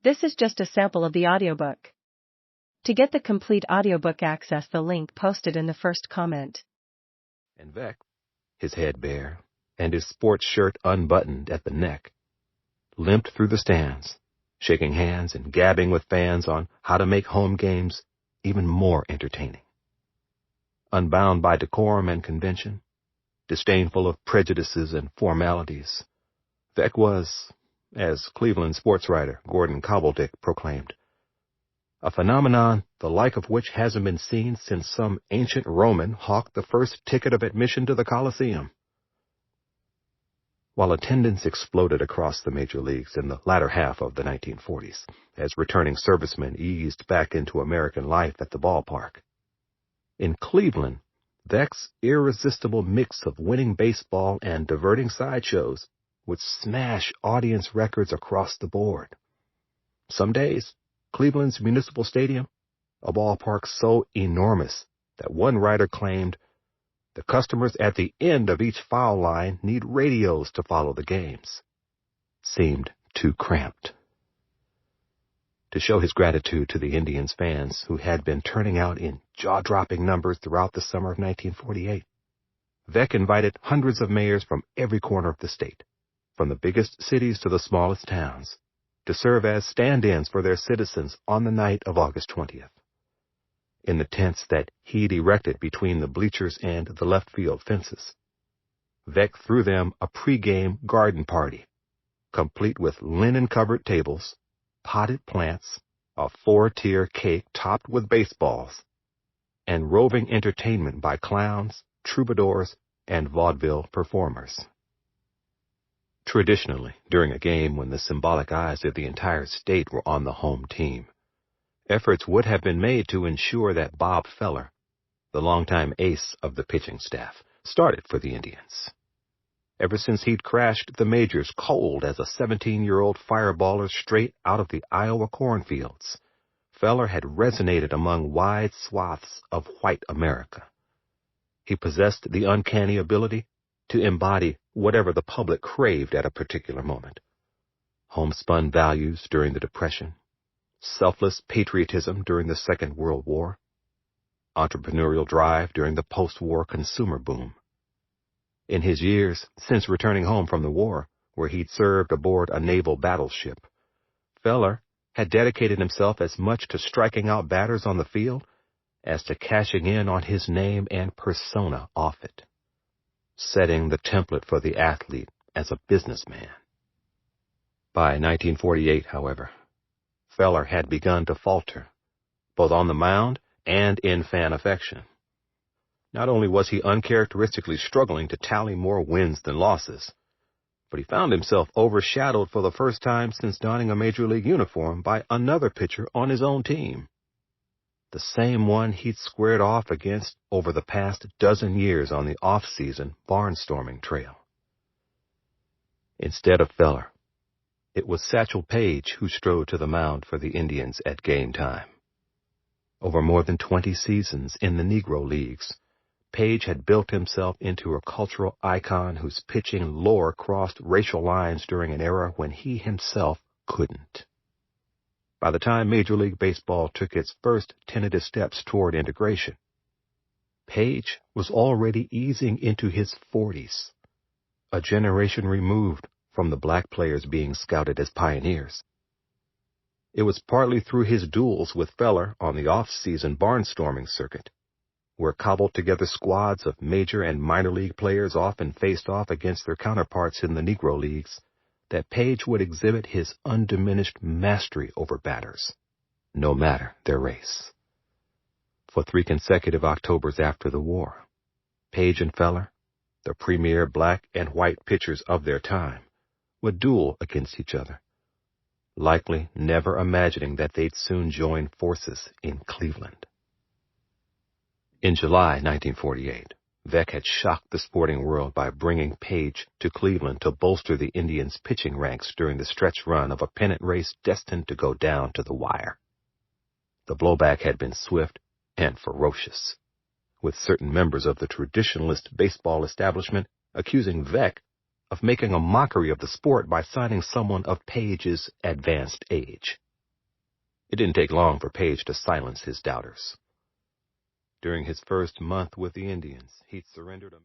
This is just a sample of the audiobook. To get the complete audiobook, access the link posted in the first comment. And Veeck, his head bare and his sports shirt unbuttoned at the neck, limped through the stands, shaking hands and gabbing with fans on how to make home games even more entertaining. Unbound by decorum and convention, disdainful of prejudices and formalities, Veeck was, as Cleveland sports writer Gordon Cobbledick proclaimed, a phenomenon the like of which hasn't been seen since some ancient Roman hawked the first ticket of admission to the Colosseum. While attendance exploded across the major leagues in the latter half of the 1940s, as returning servicemen eased back into American life at the ballpark, in Cleveland, Veeck's irresistible mix of winning baseball and diverting sideshows would smash audience records across the board. Some days, Cleveland's Municipal Stadium, a ballpark so enormous that one writer claimed, the customers at the end of each foul line need radios to follow the games, seemed too cramped. To show his gratitude to the Indians fans who had been turning out in jaw-dropping numbers throughout the summer of 1948, Veeck invited hundreds of mayors from every corner of the state, from the biggest cities to the smallest towns, to serve as stand-ins for their citizens on the night of August 20th. In the tents that he'd erected between the bleachers and the left field fences, Veeck threw them a pregame garden party, complete with linen-covered tables, potted plants, a 4-tier cake topped with baseballs, and roving entertainment by clowns, troubadours, and vaudeville performers. Traditionally, during a game when the symbolic eyes of the entire state were on the home team, efforts would have been made to ensure that Bob Feller, the longtime ace of the pitching staff, started for the Indians. Ever since he'd crashed the majors cold as a 17-year-old fireballer straight out of the Iowa cornfields, Feller had resonated among wide swaths of white America. He possessed the uncanny ability to embody whatever the public craved at a particular moment. Homespun values during the Depression, selfless patriotism during the Second World War, entrepreneurial drive during the post-war consumer boom. In his years since returning home from the war, where he'd served aboard a naval battleship, Feller had dedicated himself as much to striking out batters on the field as to cashing in on his name and persona off it, setting the template for the athlete as a businessman. By 1948, however, Feller had begun to falter, both on the mound and in fan affection. Not only was he uncharacteristically struggling to tally more wins than losses, but he found himself overshadowed for the first time since donning a major league uniform by another pitcher on his own team, the same one he'd squared off against over the past dozen years on the off-season barnstorming trail. Instead of Feller, it was Satchel Paige who strode to the mound for the Indians at game time. Over more than 20 seasons in the Negro Leagues, Paige had built himself into a cultural icon whose pitching lore crossed racial lines during an era when he himself couldn't. By the time Major League Baseball took its first tentative steps toward integration, Paige was already easing into his 40s, a generation removed from the black players being scouted as pioneers. It was partly through his duels with Feller on the off-season barnstorming circuit, where cobbled-together squads of major and minor league players often faced off against their counterparts in the Negro Leagues, that Paige would exhibit his undiminished mastery over batters, no matter their race. For 3 consecutive Octobers after the war, Paige and Feller, the premier black and white pitchers of their time, would duel against each other, likely never imagining that they'd soon join forces in Cleveland. In July 1948, Veeck had shocked the sporting world by bringing Paige to Cleveland to bolster the Indians' pitching ranks during the stretch run of a pennant race destined to go down to the wire. The blowback had been swift and ferocious, with certain members of the traditionalist baseball establishment accusing Veeck of making a mockery of the sport by signing someone of Paige's advanced age. It didn't take long for Paige to silence his doubters. During his first month with the Indians, he'd surrendered a